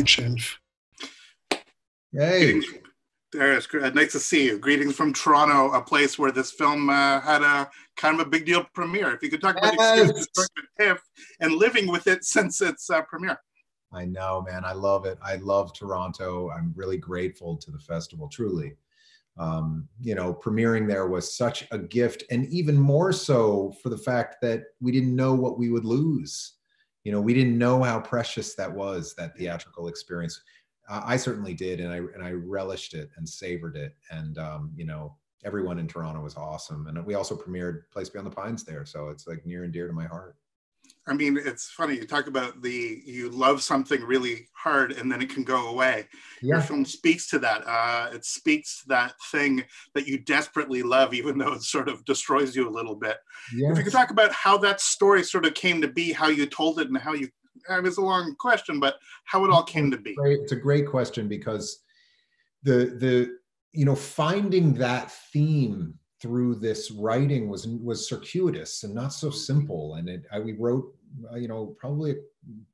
the shelf. Hey. Greetings, Darius. Nice to see you. Greetings from Toronto, a place where this film had a kind of a big deal premiere. If you could talk about the experience of starting with TIFF and living with it since its premiere. I know, man. I love it. I love Toronto. I'm really grateful to the festival, truly. Premiering there was such a gift, and even more so for the fact that we didn't know what we would lose. We didn't know how precious that was, that theatrical experience. I certainly did, and I relished it and savored it. And everyone in Toronto was awesome. And we also premiered Place Beyond the Pines there, so it's like near and dear to my heart. I mean, it's funny, you talk about you love something really hard and then it can go away. Yeah. Your film speaks to that. It speaks to that thing that you desperately love, even though it sort of destroys you a little bit. Yes. If you could talk about how that story sort of came to be, how you told it, and how you, it's a long question, but how it all came to be. It's a great question, because finding that theme through this writing was circuitous and not so simple. And we wrote, probably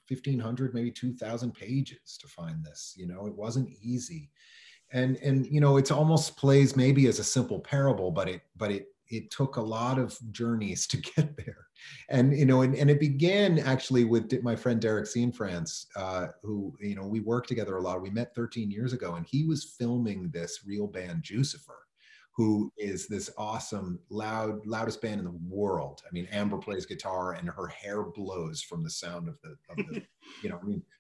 1,500, maybe 2,000 pages to find this. It wasn't easy. And it's almost plays maybe as a simple parable, but it took a lot of journeys to get there. And it began actually with my friend Derek France, who we worked together a lot. We met 13 years ago, and he was filming this real band Jucifer, who is this awesome, loudest band in the world. I mean, Amber plays guitar and her hair blows from the sound of the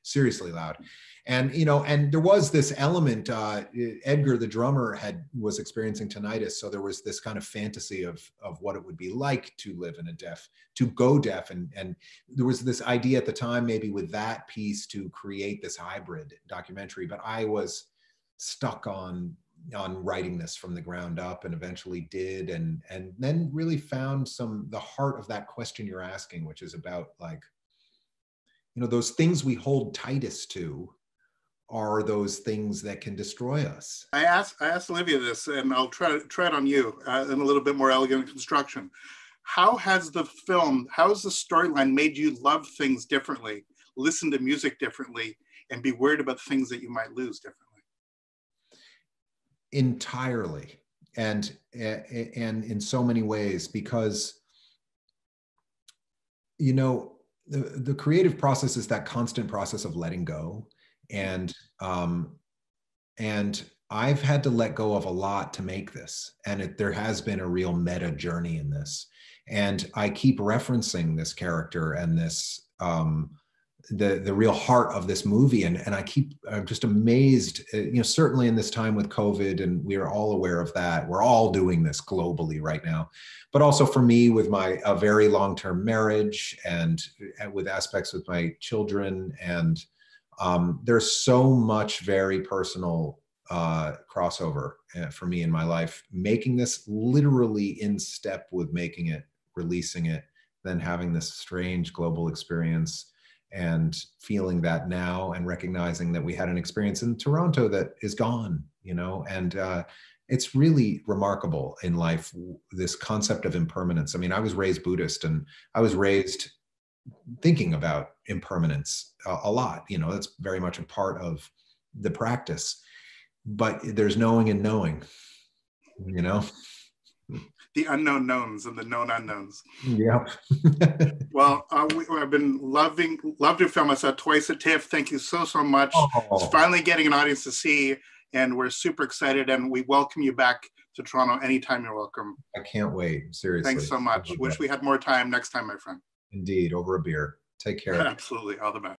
seriously loud. And, and there was this element, Edgar, the drummer, was experiencing tinnitus. So there was this kind of fantasy of what it would be like to live in to go deaf. And there was this idea at the time, maybe with that piece, to create this hybrid documentary, but I was stuck on writing this from the ground up, and eventually did, and then really found the heart of that question you're asking, which is about those things we hold tightest to are those things that can destroy us. I asked Olivia this, and I'll try it on you in a little bit more elegant construction. How has the storyline made you love things differently, listen to music differently, and be worried about things that you might lose differently? Entirely, and in so many ways, because the creative process is that constant process of letting go, and I've had to let go of a lot to make this, and there has been a real meta journey in this, and I keep referencing this character and this the real heart of this movie. And I'm just amazed, certainly in this time with COVID, and we are all aware of that. We're all doing this globally right now, but also for me with a very long-term marriage and with aspects with my children. And there's so much very personal crossover for me in my life, making this literally in step with making it, releasing it, then having this strange global experience, and feeling that now, and recognizing that we had an experience in Toronto that is gone, and it's really remarkable in life, this concept of impermanence. I mean, I was raised Buddhist, and I was raised thinking about impermanence a lot. That's very much a part of the practice, but there's knowing and knowing, The unknown knowns and the known unknowns. Yeah. Well, I've been loved your film. I saw it twice at TIFF. Thank you so much. Oh. It's finally getting an audience to see, and we're super excited, and we welcome you back to Toronto anytime. You're welcome. I can't wait. Seriously. Thanks so much. Wish we had more time next time, my friend. Indeed. Over a beer. Take care. Absolutely. All the best.